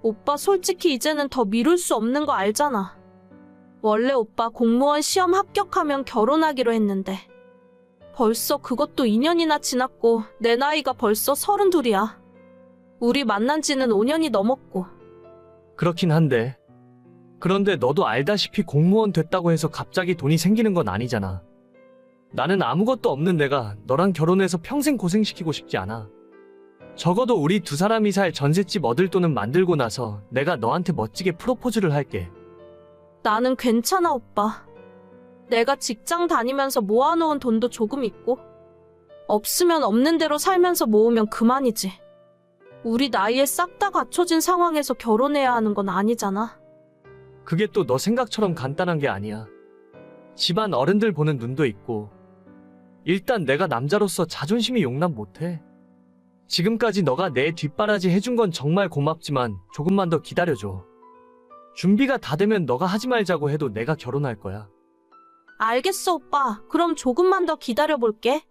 오빠 솔직히 이제는 더 미룰 수 없는 거 알잖아. 원래 오빠 공무원 시험 합격하면 결혼하기로 했는데 벌써 그것도 2년이나 지났고 내 나이가 벌써 32이야. 우리 만난 지는 5년이 넘었고. 그렇긴 한데. 그런데 너도 알다시피 공무원 됐다고 해서 갑자기 돈이 생기는 건 아니잖아. 나는 아무것도 없는 내가 너랑 결혼해서 평생 고생시키고 싶지 않아. 적어도 우리 두 사람이 살 전셋집 얻을 돈은 만들고 나서 내가 너한테 멋지게 프로포즈를 할게. 나는 괜찮아, 오빠. 내가 직장 다니면서 모아놓은 돈도 조금 있고 없으면 없는 대로 살면서 모으면 그만이지. 우리 나이에 싹 다 갖춰진 상황에서 결혼해야 하는 건 아니잖아. 그게 또 너 생각처럼 간단한 게 아니야. 집안 어른들 보는 눈도 있고. 일단 내가 남자로서 자존심이 용납 못해. 지금까지 너가 내 뒷바라지 해준 건 정말 고맙지만 조금만 더 기다려줘. 준비가 다 되면 너가 하지 말자고 해도 내가 결혼할 거야. 알겠어, 오빠. 그럼 조금만 더 기다려볼게.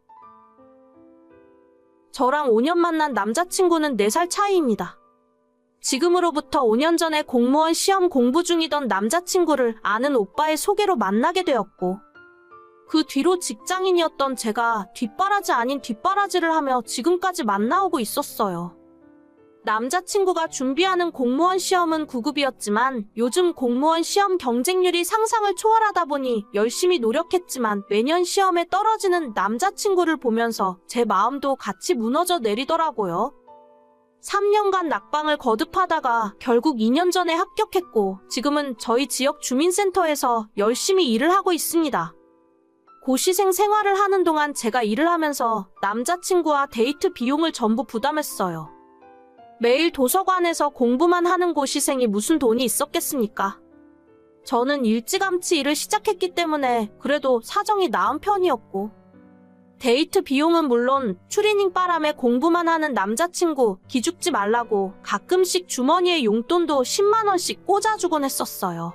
저랑 5년 만난 남자친구는 4살 차이입니다. 지금으로부터 5년 전에 공무원 시험 공부 중이던 남자친구를 아는 오빠의 소개로 만나게 되었고, 그 뒤로 직장인이었던 제가 뒷바라지 아닌 뒷바라지를 하며 지금까지 만나오고 있었어요. 남자친구가 준비하는 공무원 시험은 9급이었지만 요즘 공무원 시험 경쟁률이 상상을 초월하다 보니 열심히 노력했지만 매년 시험에 떨어지는 남자친구를 보면서 제 마음도 같이 무너져 내리더라고요. 3년간 낙방을 거듭하다가 결국 2년 전에 합격했고 지금은 저희 지역 주민센터에서 열심히 일을 하고 있습니다. 고시생 생활을 하는 동안 제가 일을 하면서 남자친구와 데이트 비용을 전부 부담했어요. 매일 도서관에서 공부만 하는 고시생이 무슨 돈이 있었겠습니까? 저는 일찌감치 일을 시작했기 때문에 그래도 사정이 나은 편이었고, 데이트 비용은 물론 추리닝 바람에 공부만 하는 남자친구 기죽지 말라고 가끔씩 주머니에 용돈도 10만 원씩 꽂아주곤 했었어요.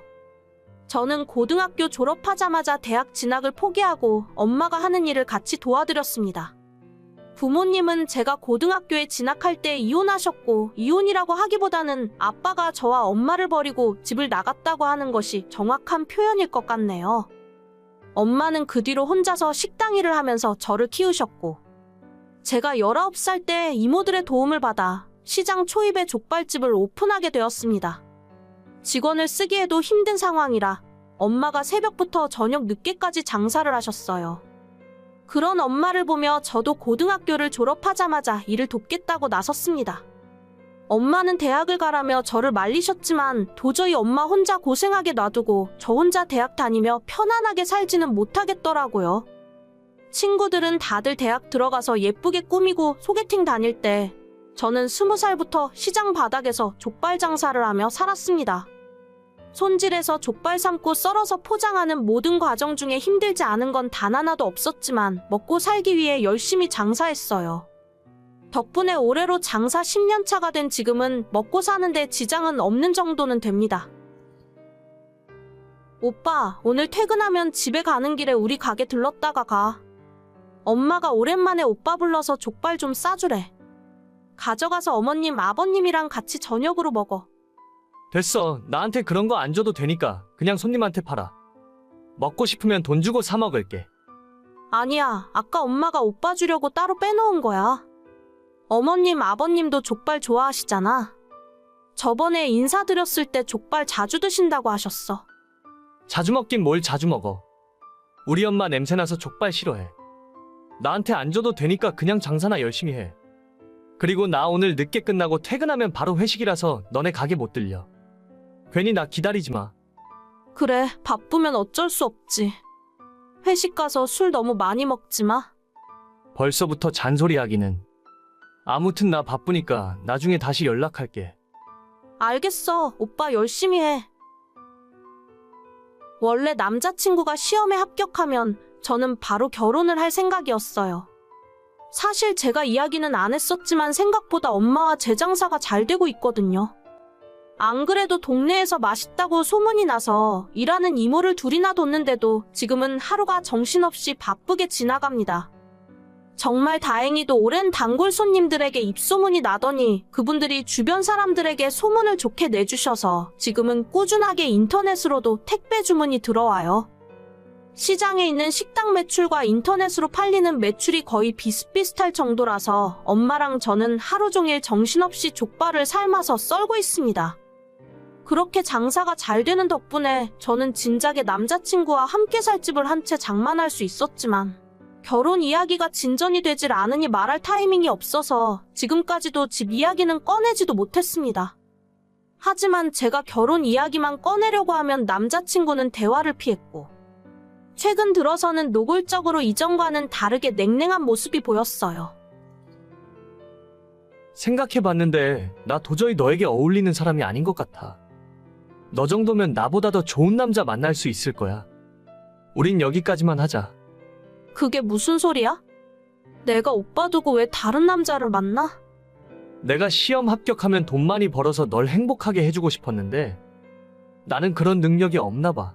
저는 고등학교 졸업하자마자 대학 진학을 포기하고 엄마가 하는 일을 같이 도와드렸습니다. 부모님은 제가 고등학교에 진학할 때 이혼하셨고, 이혼이라고 하기보다는 아빠가 저와 엄마를 버리고 집을 나갔다고 하는 것이 정확한 표현일 것 같네요. 엄마는 그 뒤로 혼자서 식당 일을 하면서 저를 키우셨고, 제가 19살 때 이모들의 도움을 받아 시장 초입에 족발집을 오픈하게 되었습니다. 직원을 쓰기에도 힘든 상황이라 엄마가 새벽부터 저녁 늦게까지 장사를 하셨어요. 그런 엄마를 보며 저도 고등학교를 졸업하자마자 일을 돕겠다고 나섰습니다. 엄마는 대학을 가라며 저를 말리셨지만 도저히 엄마 혼자 고생하게 놔두고 저 혼자 대학 다니며 편안하게 살지는 못하겠더라고요. 친구들은 다들 대학 들어가서 예쁘게 꾸미고 소개팅 다닐 때 저는 20살부터 시장 바닥에서 족발 장사를 하며 살았습니다. 손질해서 족발 삶고 썰어서 포장하는 모든 과정 중에 힘들지 않은 건 단 하나도 없었지만 먹고 살기 위해 열심히 장사했어요. 덕분에 올해로 장사 10년 차가 된 지금은 먹고 사는데 지장은 없는 정도는 됩니다. 오빠, 오늘 퇴근하면 집에 가는 길에 우리 가게 들렀다가 가. 엄마가 오랜만에 오빠 불러서 족발 좀 싸주래. 가져가서 어머님, 아버님이랑 같이 저녁으로 먹어. 됐어. 나한테 그런 거 안 줘도 되니까 그냥 손님한테 팔아. 먹고 싶으면 돈 주고 사 먹을게. 아니야, 아까 엄마가 오빠 주려고 따로 빼놓은 거야. 어머님, 아버님도 족발 좋아하시잖아. 저번에 인사드렸을 때 족발 자주 드신다고 하셨어. 자주 먹긴 뭘 자주 먹어. 우리 엄마 냄새나서 족발 싫어해. 나한테 안 줘도 되니까 그냥 장사나 열심히 해. 그리고 나 오늘 늦게 끝나고 퇴근하면 바로 회식이라서 너네 가게 못 들려. 괜히 나 기다리지 마. 그래, 바쁘면 어쩔 수 없지. 회식 가서 술 너무 많이 먹지 마. 벌써부터 잔소리하기는. 아무튼 나 바쁘니까 나중에 다시 연락할게. 알겠어, 오빠 열심히 해. 원래 남자친구가 시험에 합격하면 저는 바로 결혼을 할 생각이었어요. 사실 제가 이야기는 안 했었지만 생각보다 엄마와 제 장사가 잘 되고 있거든요. 안 그래도 동네에서 맛있다고 소문이 나서 일하는 이모를 둘이나 뒀는데도 지금은 하루가 정신없이 바쁘게 지나갑니다. 정말 다행히도 오랜 단골 손님들에게 입소문이 나더니 그분들이 주변 사람들에게 소문을 좋게 내주셔서 지금은 꾸준하게 인터넷으로도 택배 주문이 들어와요. 시장에 있는 식당 매출과 인터넷으로 팔리는 매출이 거의 비슷비슷할 정도라서 엄마랑 저는 하루 종일 정신없이 족발을 삶아서 썰고 있습니다. 그렇게 장사가 잘 되는 덕분에 저는 진작에 남자친구와 함께 살 집을 한 채 장만할 수 있었지만 결혼 이야기가 진전이 되질 않으니 말할 타이밍이 없어서 지금까지도 집 이야기는 꺼내지도 못했습니다. 하지만 제가 결혼 이야기만 꺼내려고 하면 남자친구는 대화를 피했고 최근 들어서는 노골적으로 이전과는 다르게 냉랭한 모습이 보였어요. 생각해봤는데 나 도저히 너에게 어울리는 사람이 아닌 것 같아. 너 정도면 나보다 더 좋은 남자 만날 수 있을 거야. 우린 여기까지만 하자. 그게 무슨 소리야? 내가 오빠 두고 왜 다른 남자를 만나? 내가 시험 합격하면 돈 많이 벌어서 널 행복하게 해주고 싶었는데 나는 그런 능력이 없나 봐.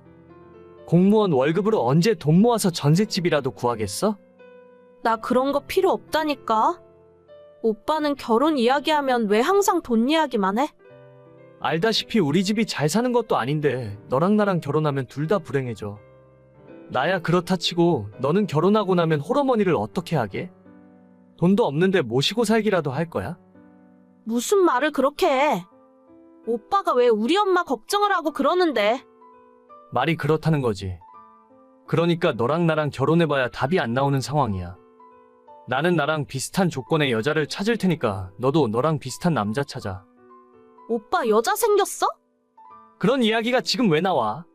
공무원 월급으로 언제 돈 모아서 전셋집이라도 구하겠어? 나 그런 거 필요 없다니까. 오빠는 결혼 이야기하면 왜 항상 돈 이야기만 해? 알다시피 우리 집이 잘 사는 것도 아닌데 너랑 나랑 결혼하면 둘 다 불행해져. 나야 그렇다 치고 너는 결혼하고 나면 홀어머니를 어떻게 하게? 돈도 없는데 모시고 살기라도 할 거야? 무슨 말을 그렇게 해? 오빠가 왜 우리 엄마 걱정을 하고 그러는데? 말이 그렇다는 거지. 그러니까 너랑 나랑 결혼해봐야 답이 안 나오는 상황이야. 나는 나랑 비슷한 조건의 여자를 찾을 테니까 너도 너랑 비슷한 남자 찾아. 오빠 여자 생겼어? 그런 이야기가 지금 왜 나와?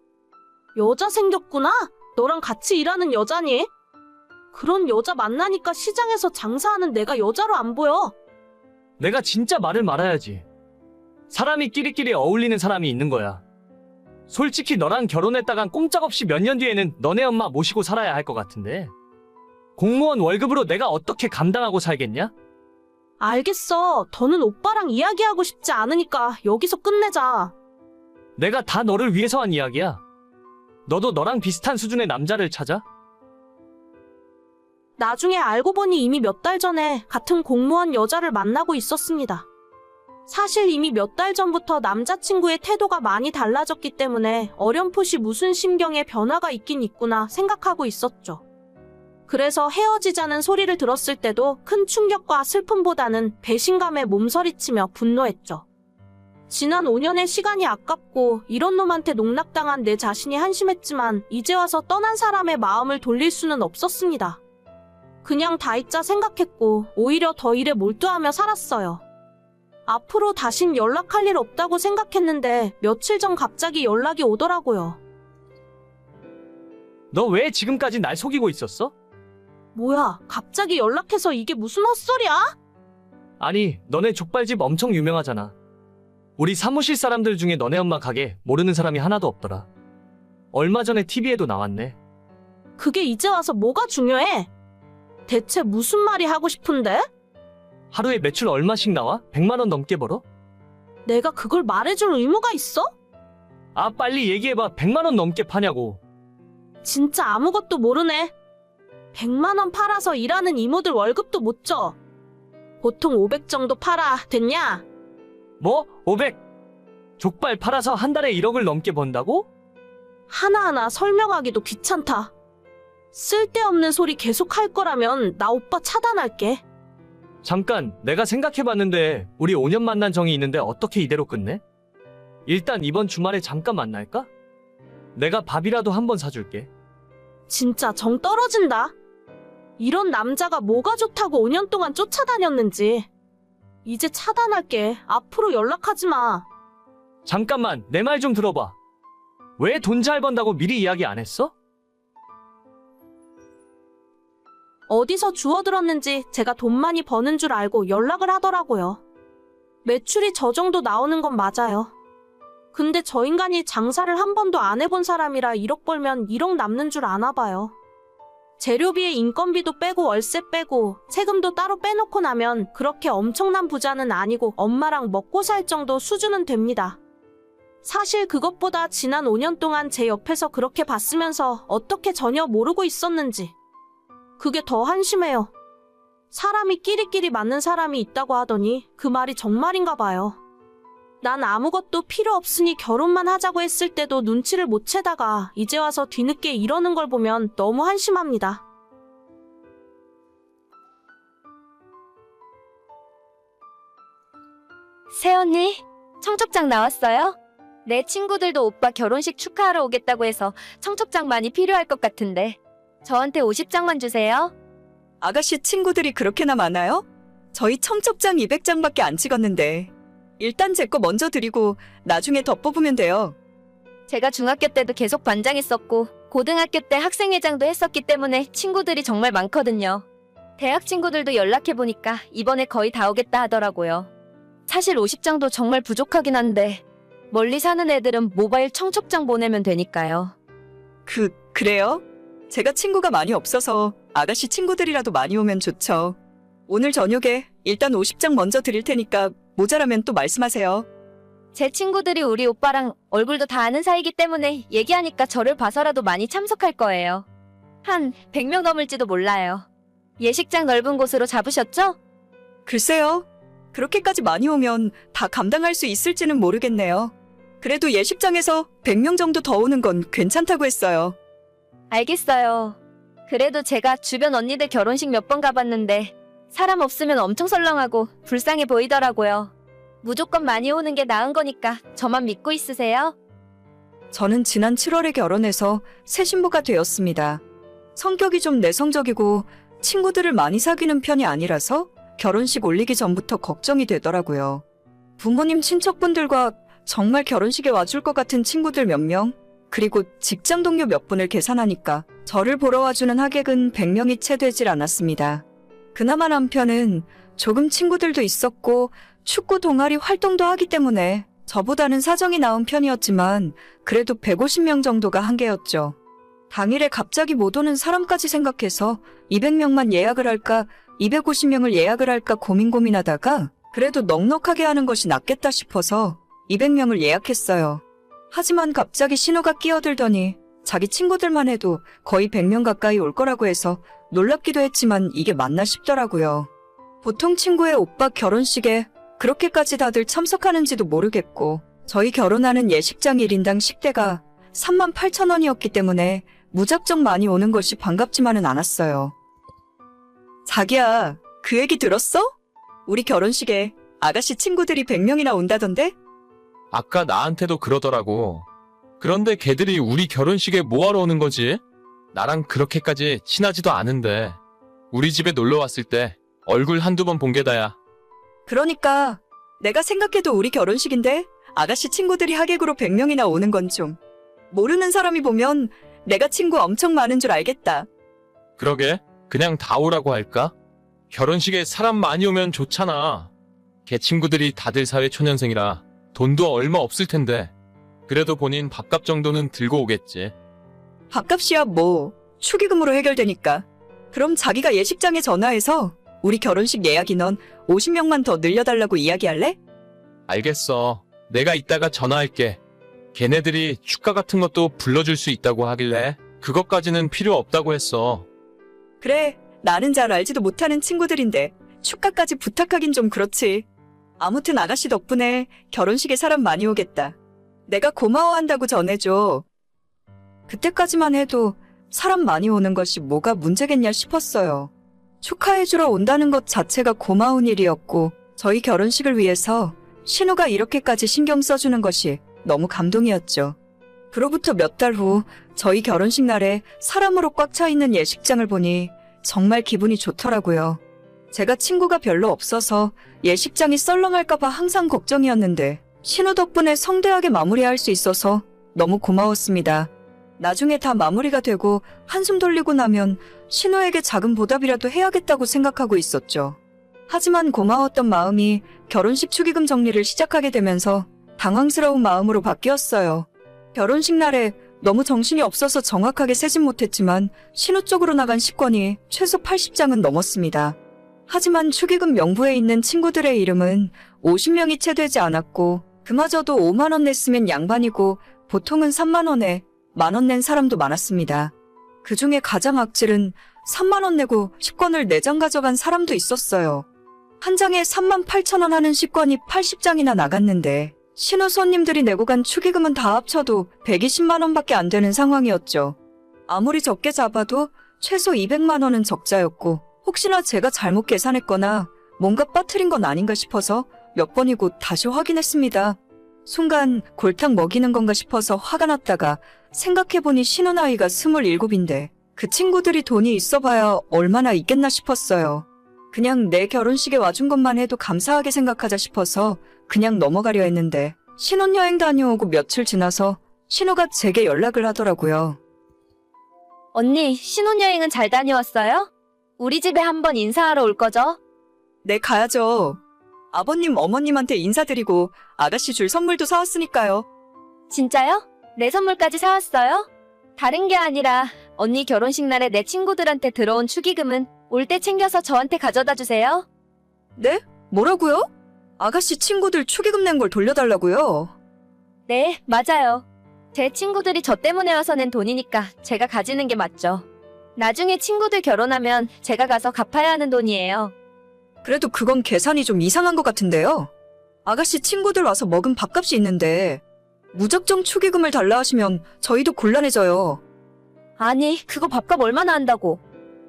여자 생겼구나? 너랑 같이 일하는 여자니? 그런 여자 만나니까 시장에서 장사하는 내가 여자로 안 보여. 내가 진짜 말을 말아야지. 사람이 끼리끼리 어울리는 사람이 있는 거야. 솔직히 너랑 결혼했다간 꼼짝없이 몇 년 뒤에는 너네 엄마 모시고 살아야 할 것 같은데 공무원 월급으로 내가 어떻게 감당하고 살겠냐? 알겠어. 더는 오빠랑 이야기하고 싶지 않으니까 여기서 끝내자. 내가 다 너를 위해서 한 이야기야. 너도 너랑 비슷한 수준의 남자를 찾아? 나중에 알고 보니 이미 몇 달 전에 같은 공무원 여자를 만나고 있었습니다. 사실 이미 몇 달 전부터 남자친구의 태도가 많이 달라졌기 때문에 어렴풋이 무슨 심경의 변화가 있긴 있구나 생각하고 있었죠. 그래서 헤어지자는 소리를 들었을 때도 큰 충격과 슬픔보다는 배신감에 몸서리치며 분노했죠. 지난 5년의 시간이 아깝고 이런 놈한테 농락당한 내 자신이 한심했지만 이제 와서 떠난 사람의 마음을 돌릴 수는 없었습니다. 그냥 다 잊자 생각했고 오히려 더 일에 몰두하며 살았어요. 앞으로 다신 연락할 일 없다고 생각했는데 며칠 전 갑자기 연락이 오더라고요. 너 왜 지금까지 날 속이고 있었어? 뭐야, 갑자기 연락해서 이게 무슨 헛소리야? 아니, 너네 족발집 엄청 유명하잖아. 우리 사무실 사람들 중에 너네 엄마 가게 모르는 사람이 하나도 없더라. 얼마 전에 TV에도 나왔네. 그게 이제 와서 뭐가 중요해? 대체 무슨 말이 하고 싶은데? 하루에 매출 얼마씩 나와? 100만 원 넘게 벌어? 내가 그걸 말해줄 의무가 있어? 아, 빨리 얘기해봐. 100만 원 넘게 파냐고. 진짜 아무것도 모르네. 100만 원 팔아서 일하는 이모들 월급도 못 줘. 보통 500 정도 팔아. 됐냐? 뭐? 500? 족발 팔아서 한 달에 1억을 넘게 번다고? 하나하나 설명하기도 귀찮다. 쓸데없는 소리 계속 할 거라면 나 오빠 차단할게. 잠깐, 내가 생각해봤는데 우리 5년 만난 정이 있는데 어떻게 이대로 끝내? 일단 이번 주말에 잠깐 만날까? 내가 밥이라도 한번 사줄게. 진짜 정 떨어진다. 이런 남자가 뭐가 좋다고 5년 동안 쫓아다녔는지. 이제 차단할게. 앞으로 연락하지 마. 잠깐만, 내 말 좀 들어봐. 왜 돈 잘 번다고 미리 이야기 안 했어? 어디서 주워들었는지 제가 돈 많이 버는 줄 알고 연락을 하더라고요. 매출이 저 정도 나오는 건 맞아요. 근데 저 인간이 장사를 한 번도 안 해본 사람이라 1억 벌면 1억 남는 줄 아나 봐요. 재료비에 인건비도 빼고 월세 빼고 세금도 따로 빼놓고 나면 그렇게 엄청난 부자는 아니고 엄마랑 먹고 살 정도 수준은 됩니다. 사실 그것보다 지난 5년 동안 제 옆에서 그렇게 봤으면서 어떻게 전혀 모르고 있었는지 그게 더 한심해요. 사람이 끼리끼리 맞는 사람이 있다고 하더니 그 말이 정말인가 봐요. 난 아무것도 필요 없으니 결혼만 하자고 했을 때도 눈치를 못 채다가 이제 와서 뒤늦게 이러는 걸 보면 너무 한심합니다. 새언니, 청첩장 나왔어요? 내 친구들도 오빠 결혼식 축하하러 오겠다고 해서 청첩장 많이 필요할 것 같은데 저한테 50장만 주세요. 아가씨 친구들이 그렇게나 많아요? 저희 청첩장 200장밖에 안 찍었는데. 일단 제 거 먼저 드리고 나중에 더 뽑으면 돼요. 제가 중학교 때도 계속 반장했었고 고등학교 때 학생회장도 했었기 때문에 친구들이 정말 많거든요. 대학 친구들도 연락해보니까 이번에 거의 다 오겠다 하더라고요. 사실 50장도 정말 부족하긴 한데 멀리 사는 애들은 모바일 청첩장 보내면 되니까요. 그래요? 제가 친구가 많이 없어서 아가씨 친구들이라도 많이 오면 좋죠. 오늘 저녁에 일단 50장 먼저 드릴 테니까 모자라면 또 말씀하세요. 제 친구들이 우리 오빠랑 얼굴도 다 아는 사이기 때문에 얘기하니까 저를 봐서라도 많이 참석할 거예요. 한 100명 넘을지도 몰라요. 예식장 넓은 곳으로 잡으셨죠? 글쎄요. 그렇게까지 많이 오면 다 감당할 수 있을지는 모르겠네요. 그래도 예식장에서 100명 정도 더 오는 건 괜찮다고 했어요. 알겠어요. 그래도 제가 주변 언니들 결혼식 몇 번 가봤는데 사람 없으면 엄청 설렁하고 불쌍해 보이더라고요. 무조건 많이 오는 게 나은 거니까 저만 믿고 있으세요. 저는 지난 7월에 결혼해서 새 신부가 되었습니다. 성격이 좀 내성적이고 친구들을 많이 사귀는 편이 아니라서 결혼식 올리기 전부터 걱정이 되더라고요. 부모님 친척분들과 정말 결혼식에 와줄 것 같은 친구들 몇 명, 그리고 직장 동료 몇 분을 계산하니까 저를 보러 와주는 하객은 100명이 채 되질 않았습니다. 그나마 남편은 조금 친구들도 있었고 축구 동아리 활동도 하기 때문에 저보다는 사정이 나은 편이었지만 그래도 150명 정도가 한계였죠. 당일에 갑자기 못 오는 사람까지 생각해서 200명만 예약을 할까 250명을 예약을 할까 고민하다가 그래도 넉넉하게 하는 것이 낫겠다 싶어서 200명을 예약했어요. 하지만 갑자기 신호가 끼어들더니 자기 친구들만 해도 거의 100명 가까이 올 거라고 해서 놀랍기도 했지만 이게 맞나 싶더라고요. 보통 친구의 오빠 결혼식에 그렇게까지 다들 참석하는지도 모르겠고 저희 결혼하는 예식장 1인당 식대가 38,000원이었기 때문에 무작정 많이 오는 것이 반갑지만은 않았어요. 자기야, 그 얘기 들었어? 우리 결혼식에 아가씨 친구들이 100명이나 온다던데? 아까 나한테도 그러더라고. 그런데 걔들이 우리 결혼식에 뭐하러 오는 거지? 나랑 그렇게까지 친하지도 않은데. 우리 집에 놀러 왔을 때 얼굴 한두 번 본 게 다야. 그러니까 내가 생각해도 우리 결혼식인데 아가씨 친구들이 하객으로 100명이나 오는 건 좀. 모르는 사람이 보면 내가 친구 엄청 많은 줄 알겠다. 그러게, 그냥 다 오라고 할까? 결혼식에 사람 많이 오면 좋잖아. 걔 친구들이 다들 사회초년생이라 돈도 얼마 없을 텐데. 그래도 본인 밥값 정도는 들고 오겠지. 밥값이야 뭐 축의금으로 해결되니까. 그럼 자기가 예식장에 전화해서 우리 결혼식 예약 인원 50명만 더 늘려달라고 이야기할래? 알겠어. 내가 이따가 전화할게. 걔네들이 축가 같은 것도 불러줄 수 있다고 하길래 그것까지는 필요 없다고 했어. 그래, 나는 잘 알지도 못하는 친구들인데 축가까지 부탁하긴 좀 그렇지. 아무튼 아가씨 덕분에 결혼식에 사람 많이 오겠다. 내가 고마워한다고 전해줘. 그때까지만 해도 사람 많이 오는 것이 뭐가 문제겠냐 싶었어요. 축하해주러 온다는 것 자체가 고마운 일이었고 저희 결혼식을 위해서 신우가 이렇게까지 신경 써주는 것이 너무 감동이었죠. 그로부터 몇 달 후 저희 결혼식 날에 사람으로 꽉 차 있는 예식장을 보니 정말 기분이 좋더라고요. 제가 친구가 별로 없어서 예식장이 썰렁할까봐 항상 걱정이었는데 신우 덕분에 성대하게 마무리할 수 있어서 너무 고마웠습니다. 나중에 다 마무리가 되고 한숨 돌리고 나면 신우에게 작은 보답이라도 해야겠다고 생각하고 있었죠. 하지만 고마웠던 마음이 결혼식 축의금 정리를 시작하게 되면서 당황스러운 마음으로 바뀌었어요. 결혼식 날에 너무 정신이 없어서 정확하게 세진 못했지만 신우 쪽으로 나간 식권이 최소 80장은 넘었습니다. 하지만 축의금 명부에 있는 친구들의 이름은 50명이 채 되지 않았고 그마저도 5만 원 냈으면 양반이고 보통은 3만 원에 1만 원 낸 사람도 많았습니다. 그중에 가장 악질은 3만 원 내고 식권을 4장 가져간 사람도 있었어요. 한 장에 3만 8천 원 하는 식권이 80장이나 나갔는데 신호 손님들이 내고 간 축의금은 다 합쳐도 120만 원밖에 안 되는 상황이었죠. 아무리 적게 잡아도 최소 200만 원은 적자였고 혹시나 제가 잘못 계산했거나 뭔가 빠뜨린 건 아닌가 싶어서 몇 번이고 다시 확인했습니다. 순간 골탕 먹이는 건가 싶어서 화가 났다가 생각해보니 신호 나이가 27인데 그 친구들이 돈이 있어봐야 얼마나 있겠나 싶었어요. 그냥 내 결혼식에 와준 것만 해도 감사하게 생각하자 싶어서 그냥 넘어가려 했는데 신혼여행 다녀오고 며칠 지나서 신호가 제게 연락을 하더라고요. 언니, 신혼여행은 잘 다녀왔어요? 우리 집에 한번 인사하러 올 거죠? 네, 가야죠. 아버님, 어머님한테 인사드리고 아가씨 줄 선물도 사왔으니까요. 진짜요? 내 선물까지 사왔어요? 다른 게 아니라 언니 결혼식 날에 내 친구들한테 들어온 축의금은 올 때 챙겨서 저한테 가져다 주세요. 네? 뭐라고요? 아가씨 친구들 축의금 낸 걸 돌려달라고요? 네, 맞아요. 제 친구들이 저 때문에 와서 낸 돈이니까 제가 가지는 게 맞죠. 나중에 친구들 결혼하면 제가 가서 갚아야 하는 돈이에요. 그래도 그건 계산이 좀 이상한 것 같은데요. 아가씨 친구들 와서 먹은 밥값이 있는데 무작정 축의금을 달라 하시면 저희도 곤란해져요. 아니, 그거 밥값 얼마나 한다고.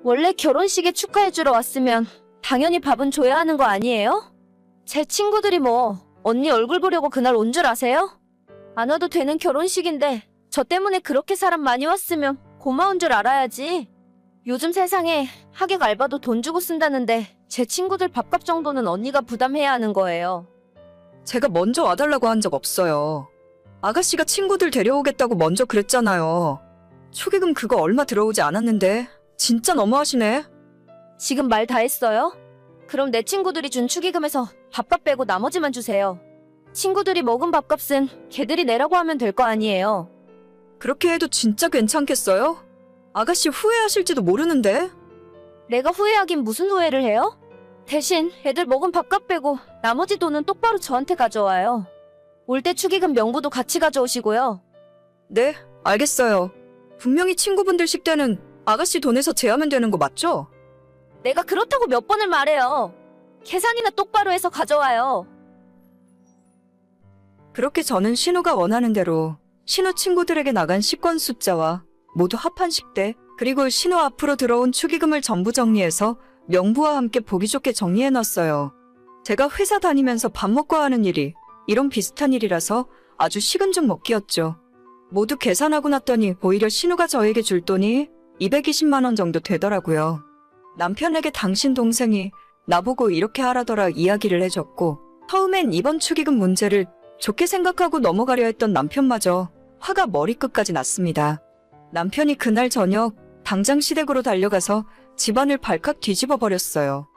원래 결혼식에 축하해주러 왔으면 당연히 밥은 줘야 하는 거 아니에요? 제 친구들이 뭐 언니 얼굴 보려고 그날 온 줄 아세요? 안 와도 되는 결혼식인데 저 때문에 그렇게 사람 많이 왔으면 고마운 줄 알아야지. 요즘 세상에 하객 알바도 돈 주고 쓴다는데 제 친구들 밥값 정도는 언니가 부담해야 하는 거예요. 제가 먼저 와달라고 한 적 없어요. 아가씨가 친구들 데려오겠다고 먼저 그랬잖아요. 축의금 그거 얼마 들어오지 않았는데 진짜 너무하시네. 지금 말 다 했어요? 그럼 내 친구들이 준 축의금에서 밥값 빼고 나머지만 주세요. 친구들이 먹은 밥값은 걔들이 내라고 하면 될 거 아니에요. 그렇게 해도 진짜 괜찮겠어요? 아가씨 후회하실지도 모르는데. 내가 후회하긴 무슨 후회를 해요? 대신 애들 먹은 밥값 빼고 나머지 돈은 똑바로 저한테 가져와요. 올 때 축의금 명부도 같이 가져오시고요. 네, 알겠어요. 분명히 친구분들 식대는 아가씨 돈에서 제하면 되는 거 맞죠? 내가 그렇다고 몇 번을 말해요. 계산이나 똑바로 해서 가져와요. 그렇게 저는 신우가 원하는 대로 신우 친구들에게 나간 식권 숫자와 모두 합한 식대, 그리고 신우 앞으로 들어온 축의금을 전부 정리해서 명부와 함께 보기 좋게 정리해놨어요. 제가 회사 다니면서 밥 먹고 하는 일이 이런 비슷한 일이라서 아주 식은 죽 먹기였죠. 모두 계산하고 났더니 오히려 신우가 저에게 줄 돈이 220만 원 정도 되더라고요. 남편에게 당신 동생이 나보고 이렇게 하라더라 이야기를 해줬고 처음엔 이번 축의금 문제를 좋게 생각하고 넘어가려 했던 남편마저 화가 머리끝까지 났습니다. 남편이 그날 저녁 당장 시댁으로 달려가서 집안을 발칵 뒤집어 버렸어요.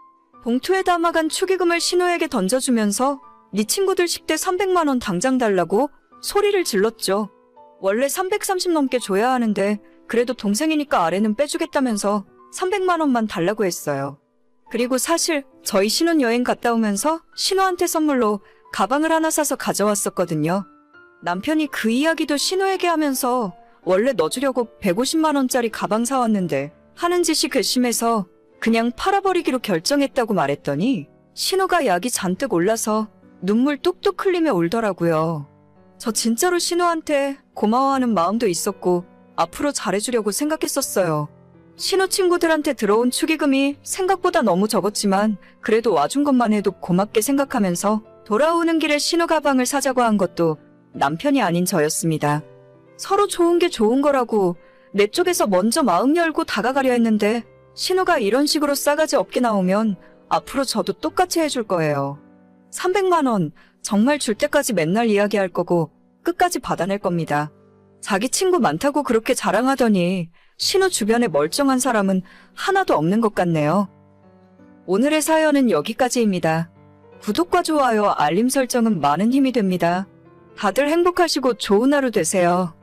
봉투에 담아간 축의금을 신우에게 던져주면서 네 친구들 식대 300만 원 당장 달라고 소리를 질렀죠. 원래 330 넘게 줘야 하는데 그래도 동생이니까 아래는 빼주겠다면서 300만 원만 달라고 했어요. 그리고 사실 저희 신혼여행 갔다 오면서 신우한테 선물로 가방을 하나 사서 가져왔었거든요. 남편이 그 이야기도 신우에게 하면서 원래 넣어주려고 150만 원짜리 가방 사왔는데 하는 짓이 괘씸해서 그냥 팔아버리기로 결정했다고 말했더니 신우가 약이 잔뜩 올라서 눈물 뚝뚝 흘리며 울더라고요. 저 진짜로 신우한테 고마워하는 마음도 있었고 앞으로 잘해주려고 생각했었어요. 신우 친구들한테 들어온 축의금이 생각보다 너무 적었지만 그래도 와준 것만 해도 고맙게 생각하면서 돌아오는 길에 신우 가방을 사자고 한 것도 남편이 아닌 저였습니다. 서로 좋은 게 좋은 거라고 내 쪽에서 먼저 마음 열고 다가가려 했는데 신우가 이런 식으로 싸가지 없게 나오면 앞으로 저도 똑같이 해줄 거예요. 300만 원 정말 줄 때까지 맨날 이야기할 거고 끝까지 받아낼 겁니다. 자기 친구 많다고 그렇게 자랑하더니 신우 주변에 멀쩡한 사람은 하나도 없는 것 같네요. 오늘의 사연은 여기까지입니다. 구독과 좋아요, 알림 설정은 많은 힘이 됩니다. 다들 행복하시고 좋은 하루 되세요.